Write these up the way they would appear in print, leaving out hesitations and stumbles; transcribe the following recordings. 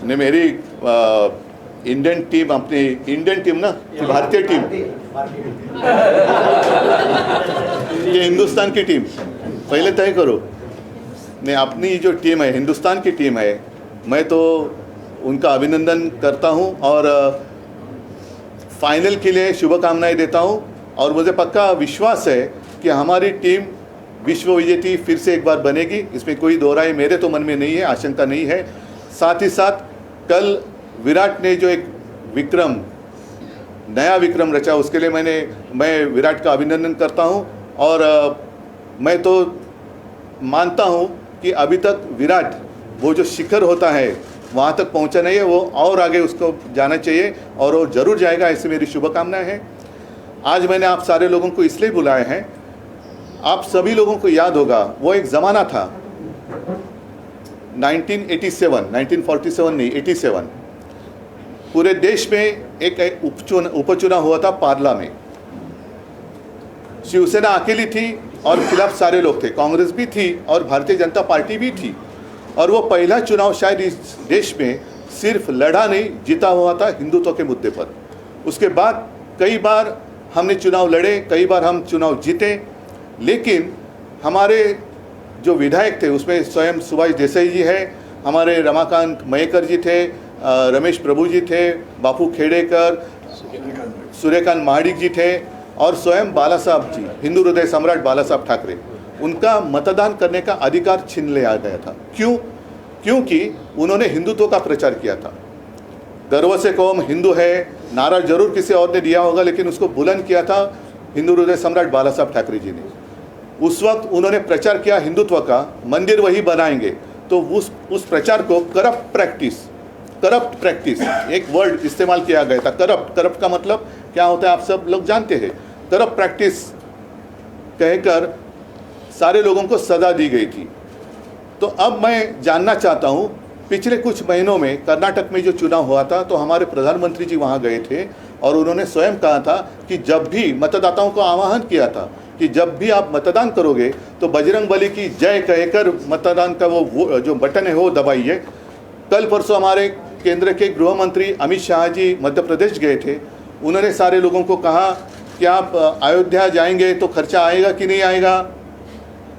ने मेरी Indian team, अपनी इंडियन टीम ना कि भारतीय टीम, ये हिंदुस्तान की टीम पहले तय करो। ने अपनी जो टीम है, हिंदुस्तान की टीम है, मैं तो उनका अभिनंदन करता हूं और फाइनल के लिए शुभकामनाएं देता हूं। और मुझे पक्का विश्वास है कि हमारी टीम विश्व विजेती फिर से एक बार बनेगी, इसमें कोई दो राय मेरे तो मन में नहीं है, आशंका नहीं है। साथ ही साथ कल विराट ने जो एक विक्रम, नया विक्रम रचा, उसके लिए मैं विराट का अभिनंदन करता हूं। और मैं तो मानता हूं कि अभी तक विराट वो जो शिखर होता है वहाँ तक पहुँचा नहीं है, वो और आगे उसको जाना चाहिए और वो ज़रूर जाएगा, ऐसी मेरी शुभकामनाएं हैं। आज मैंने आप सारे लोगों को इसलिए बुलाए हैं, आप सभी लोगों को याद होगा वो एक ज़माना था 1947 नहीं 87, पूरे देश में एक उपचुनाव हुआ था पार्ला में। शिवसेना अकेली थी और खिलाफ सारे लोग थे, कांग्रेस भी थी और भारतीय जनता पार्टी भी थी। और वो पहला चुनाव शायद इस देश में सिर्फ लड़ा नहीं, जीता हुआ था हिंदुत्व के मुद्दे पर। उसके बाद कई बार हमने चुनाव लड़े, कई बार हम चुनाव जीते, लेकिन हमारे जो विधायक थे उसमें स्वयं सुभाष देसाई जी है, हमारे रमाकांत मयेकर जी थे, रमेश प्रभु जी थे, बापू खेड़ेकर, सूर्यकांत महाडिक जी थे और स्वयं बाला साहब जी, हिंदू हृदय सम्राट बाला साहब ठाकरे, उनका मतदान करने का अधिकार छीन लिया गया था। क्यों? क्योंकि उन्होंने हिंदुत्व का प्रचार किया था। गर्व से कौम हिंदू है नारा जरूर किसी और ने दिया होगा, लेकिन उसको बुलंद किया था हिंदू हृदय सम्राट बाला साहब ठाकरे जी ने। उस वक्त उन्होंने प्रचार किया हिंदुत्व का, मंदिर वही बनाएंगे, तो उस प्रचार को करप्ट प्रैक्टिस एक वर्ड इस्तेमाल किया गया था। करप्ट का मतलब क्या होता है आप सब लोग जानते हैं। करप्ट प्रैक्टिस कहकर सारे लोगों को सजा दी गई थी। तो अब मैं जानना चाहता हूं, पिछले कुछ महीनों में कर्नाटक में जो चुनाव हुआ था, तो हमारे प्रधानमंत्री जी वहां गए थे और उन्होंने स्वयं कहा था कि जब भी मतदाताओं को आह्वान किया था कि जब भी आप मतदान करोगे तो बजरंगबली की जय कहकर मतदान का वो जो बटन है वो दबाइए। कल परसों हमारे केंद्र के गृह मंत्री अमित शाह जी मध्य प्रदेश गए थे, उन्होंने सारे लोगों को कहा कि आप अयोध्या जाएंगे तो खर्चा आएगा कि नहीं आएगा,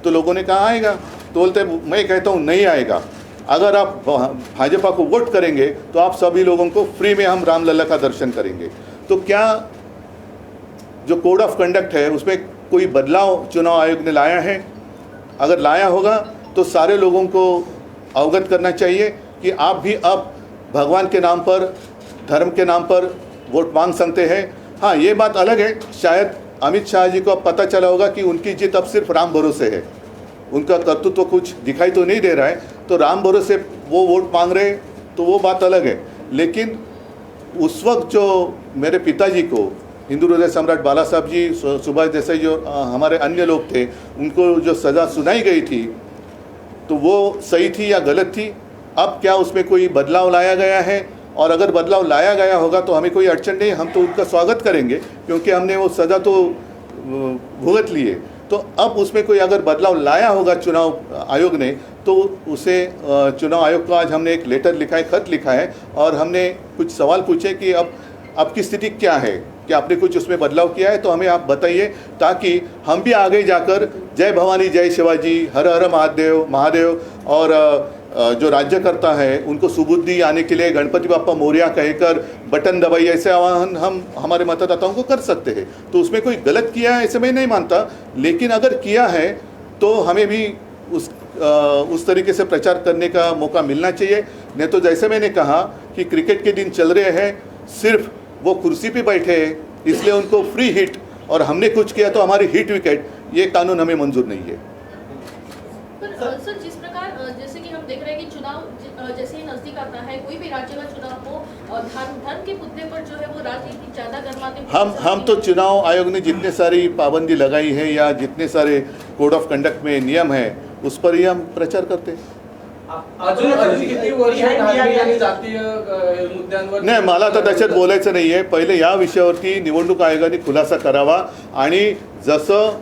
तो लोगों ने कहा आएगा, तो बोलते मैं कहता हूँ नहीं आएगा। अगर आप भाजपा को वोट करेंगे तो आप सभी लोगों को फ्री में हम रामलला का दर्शन करेंगे। तो क्या जो कोड ऑफ कंडक्ट है उसमें कोई बदलाव चुनाव आयोग ने लाया है? अगर लाया होगा तो सारे लोगों को अवगत करना चाहिए कि आप भी अब भगवान के नाम पर, धर्म के नाम पर वोट मांग सकते हैं। हाँ, ये बात अलग है, शायद अमित शाह जी को अब पता चला होगा कि उनकी जीत अब सिर्फ राम भरोसे है, उनका कर्तृत्व कुछ दिखाई तो नहीं दे रहा है, तो राम भरोसे वो वोट मांग रहे, तो वो बात अलग है। लेकिन उस वक्त जो मेरे पिताजी को हिंदू हृदय सम्राट बाला साहब जी, सुभाष देसाई जो हमारे अन्य लोग थे, उनको जो सज़ा सुनाई गई थी, तो वो सही थी या गलत थी? अब क्या उसमें कोई बदलाव लाया गया है? और अगर बदलाव लाया गया होगा तो हमें कोई अड़चन नहीं, हम तो उनका स्वागत करेंगे, क्योंकि हमने वो सज़ा तो भुगत लिए। तो अब उसमें कोई अगर बदलाव लाया होगा चुनाव आयोग ने, तो उसे चुनाव आयोग को आज हमने एक लेटर लिखा है, खत लिखा है, और हमने कुछ सवाल पूछे कि अब की स्थिति क्या है, क्या आपने कुछ उसमें बदलाव किया है, तो हमें आप बताइए, ताकि हम भी आगे जाकर जय भवानी जय शिवाजी, हर हर महादेव और जो राज्यकर्ता है उनको सुबुद्धि आने के लिए गणपति बाप्पा मोरया कहकर बटन दबाइए, ऐसे आह्वान हम हमारे मतदाताओं को कर सकते हैं। तो उसमें कोई गलत किया है ऐसे मैं नहीं मानता, लेकिन अगर किया है तो हमें भी उस तरीके से प्रचार करने का मौका मिलना चाहिए। नहीं तो जैसे मैंने कहा कि क्रिकेट के दिन चल रहे हैं, सिर्फ वो कुर्सी पे बैठे हैं इसलिए उनको फ्री हिट, और हमने कुछ किया तो हमारी हिट विकेट, ये कानून हमें मंजूर नहीं है। सर, जिस प्रकार जैसे कि हम देख रहे हैं कि चुनाव जैसे ही नजदीक आता है, कोई भी राज्य का चुनाव हो, धर्म के मुद्दे पर जो है वो राजनीति ज्यादा गर्माते। हम तो चुनाव आयोग ने जितने सारी पाबंदी लगाई है या जितने सारे कोड ऑफ कंडक्ट में नियम है उस पर ही हम प्रचार करते हैं। नाही, मला तर त्याच्यात बोलायचं नाही आहे। पहिले या विषयावरती निवडणूक आयोगाने खुलासा करावा, आणि जसं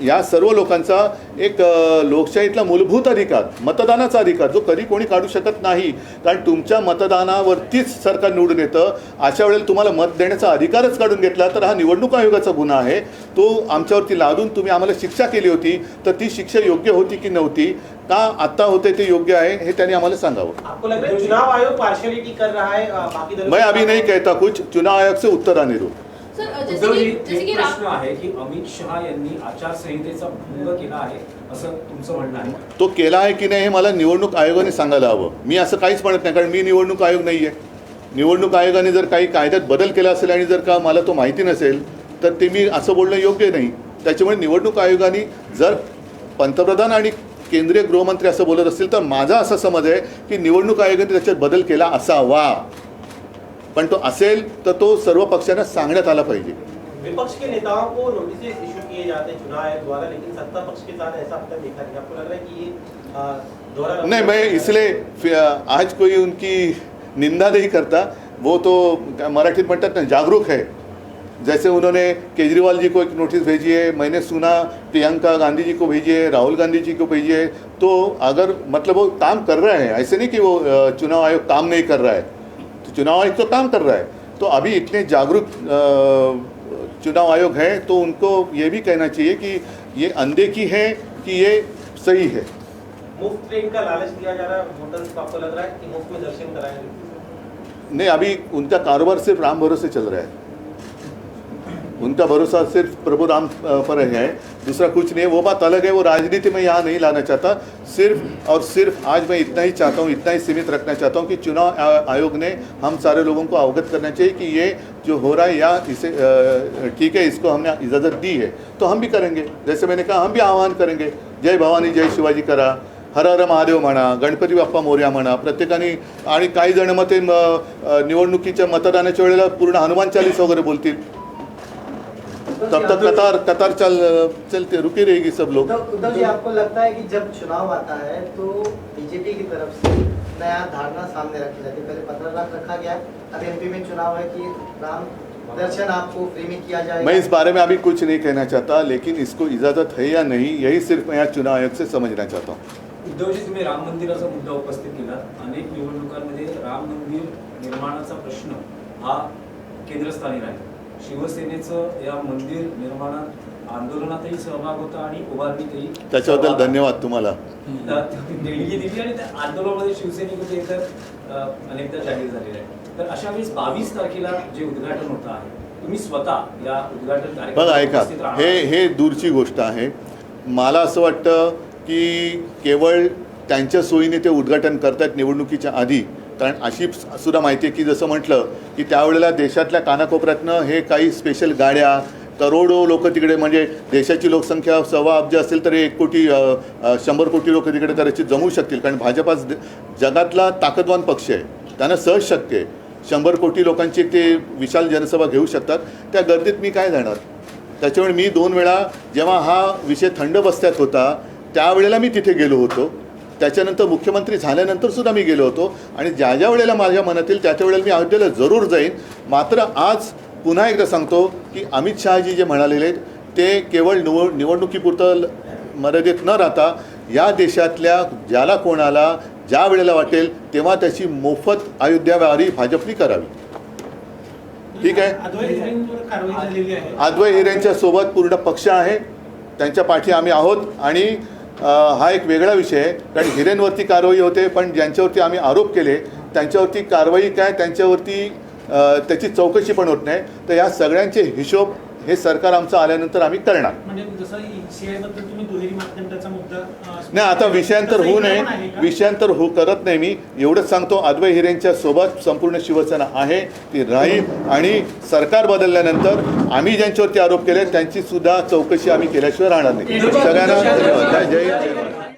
या सर्व लोकांचा एक लोकशाहीतला मूलभूत अधिकार, मतदानाचा अधिकार, जो कधी कोणी काढू शकत नाही. कारण तुमच्या मतदानावरतीच सरकार निवडून येतं. अशा वेळेला तुम्हाला मत देण्याचा अधिकारच काढून घेतला तर हा निवडणूक आयोगाचा गुन्हा आहे. तो आमच्यावरती लादून तुम्ही आम्हाला शिक्षा केली होती, तर ती शिक्षा योग्य होती की नव्हती, का आत्ता होते ते योग्य आहे हे त्यांनी आम्हाला सांगावं. आपको लग रहा है चुनाव आयोग पार्शियलिटी कर रहा है बाकी दलों मैं अभी नहीं कहता कुछ, चुनाव आयोग से उत्तर आने दो. सर उद्धवजी, जैसे एक की प्रश्न आहे की अमित शहा यांनी आचारसंहितेचा भंग केला आहे असं तुमचं म्हणणं आहे. तो केला आहे की नाही हे मला निवडणूक आयोगाने सांगायला हवं. मी असं काहीच म्हणत नाही, कारण मी निवडणूक आयोग नाही आहे. निवडणूक आयोगाने जर काही कायद्यात बदल केला असेल आणि जर का मला तो माहिती नसेल तर ते मी असं बोलणं योग्य नाही. त्याच्यामुळे निवडणूक आयोगाने जर पंतप्रधान आणि केंद्रीय गृहमंत्री असं बोलत असतील तर माझा असा समज आहे की निवडणूक आयोगाने त्याच्यात बदल केला असावा. पण तो असेल तर तो सर्व पक्षांना सांगण्यात आला पाहिजे. विपक्ष के नेताओं को नोटिस इशू किए जाते हैं चुनाव आयोग द्वारा, लेकिन सत्ता पक्ष के साथ ऐसा अब तक देखा नहीं. आपको लग रहा है कि ये दोहरा नहीं, मैं इसलिए आज कोई उनकी निंदा नहीं करता. वो तो मराठीत म्हणतात ना, जागरूक है. जैसे उन्होंने केजरीवाल जी को एक नोटिस भेजी है, मैंने सुना प्रियंका गांधी जी को भेजी है, राहुल गांधी जी को भेजी है. तो अगर मतलब वो काम कर रहे हैं, ऐसे नहीं कि वो चुनाव आयोग काम नहीं कर रहा है. तो चुनाव आयोग तो काम कर रहा है. तो अभी इतने जागरूक चुनाव आयोग है तो उनको ये भी कहना चाहिए कि ये अनदेखी है कि ये सही है. मुफ्त ट्रेन का लालच दिया जा रहा है वोटर्स को. आपको लग रहा है कि मुफ्त में दर्शन कराएंगे? नहीं, अभी उनका कारोबार सिर्फ राम भरोसे चल रहा है. उनका भरोसा सिर्फ प्रभु राम पर है, दूसरा कुछ नहीं है. वो बात अलग है, वो राजनीति में यहाँ नहीं लाना चाहता. सिर्फ और सिर्फ आज मैं इतना ही चाहता हूँ, इतना ही सीमित रखना चाहता हूँ कि चुनाव आयोग ने हम सारे लोगों को अवगत करना चाहिए कि ये जो हो रहा है या इसे ठीक है, इसको हमने इजाज़त दी है तो हम भी करेंगे. जैसे मैंने कहा, हम भी आह्वान करेंगे, जय भवानी जय शिवाजी करा, हर हर महादेव म्हणा, गणपती बाप्पा मोरया म्हणा प्रत्येकाने. आणि काही जण मग ते निवडणुकीच्या मतदानाच्या वेळेला पूर्ण हनुमान चालीस वगैरे बोलतील. तब तक कतार चलते रुकी रहेगी सब लोग. उद्धव जी, आपको लगता है कि जब चुनाव आता है तो बीजेपी की तरफ से नया धारणा सामने रखी जाती है? पहले 15 लाख रखा गया, अब एमपी में चुनाव है कि राम दर्शन आपको फ्री में किया जाएगा. मैं इस बारे में अभी कुछ नहीं कहना चाहता, लेकिन इसको इजाज़त है या नहीं यही सिर्फ मैं यहाँ चुनाव आयोग से समझना चाहता हूँ. उद्धवजी, तुम्ही राम मंदिराचा मुद्दा उपस्थित केला. अनेक निवडणुकांमध्ये राम मंदिर निर्माणाचा प्रश्न हा केंद्रस्थानी राहिला. शिवसेनेचं या मंदिर निर्माणात आंदोलनातही सहभाग होता आणि उभारणीतही. त्याच्याबद्दल धन्यवाद तुम्हाला. देणगी दिली आणि त्या आंदोलनामध्ये शिवसैनिक हे तर अनेकदा जाहीर झालेलं आहे. तर अशा वेळेस 22 तारखेला जे उद्घाटन होतं आहे, तुम्ही स्वतः या उद्घाटन बघा, कार्यक्रमात ऐका, उपस्थित राहणार. हे दूरची गोष्ट आहे. मला असं वाटतं की केवळ त्यांच्या सोयीने ते उद्घाटन करतात निवडणुकीच्या आधी. कारण अशी सुद्धा माहिती आहे की जसं म्हटलं की त्यावेळेला देशातल्या कानाकोपऱ्यातनं हे काही स्पेशल गाड्या, करोडो लोक तिकडे, म्हणजे देशाची लोकसंख्या 1.25 अब्ज असेल तर 1 कोटी 100 कोटी लोक तिकडे कदाचित जमू शकतील. कारण भाजप जगातला ताकदवान पक्ष आहे, त्यांना सहज शक्य आहे 100 कोटी लोकांची ते विशाल जनसभा घेऊ शकतात. त्या गर्दीत मी काय जाणार. त्याच्यामुळे मी 2 वेळा जेव्हा हा विषय थंड बस्त्यात होता त्यावेळेला मी तिथे गेलो होतो. त्याच्यानंतर मुख्यमंत्री झाल्यानंतर सुद्धा मी गेलो होतो. आणि ज्या ज्या वेळेला माझ्या मनात येईल त्या वेळेला मी अयोध्येला जरूर जाईन. मात्र आज पुन्हा एकदा सांगतो की अमित शहाजी जे म्हणालेले ते केवळ निवडणुकीपुरतं मर्यादित न राहता या देशातल्या ज्याला कोणाला ज्या वेळेला वाटेल तेव्हा त्याची मोफत अयोध्या वारी भाजपने करावी. ठीक आहे. अद्वै हिरेंच्या सोबत पूर्ण पक्ष आहे, त्यांच्या पाठी आम्ही आहोत. आणि हा एक वेगळा विषय आहे, कारण हिरेंवरती कारवाई होते, पण ज्यांच्यावरती आम्ही आरोप केले त्यांच्यावरती कारवाई काय, त्यांच्यावरती त्याची चौकशी पण होत नाही. तर या सगळ्यांचे हिशोब हे सरकार आमचं आल्यानंतर आम्ही करणार. म्हणजे जसं ECI बद्दल तुम्ही दुहेरी मापदंडाचा मुद्दा नाही, आता विषयांतर होऊ नये, विषयांतर करत नाही. मी एवढंच सांगतो, अद्वै हिरेंच्या सोबत संपूर्ण शिवसेना आहे, ती राहील. आणि सरकार बदलल्यानंतर आम्ही ज्यांच्यावरती आरोप केले त्यांची सुद्धा चौकशी आम्ही केल्याशिवाय राहणार नाही. सगळ्यांना धन्यवाद. जय हिंद.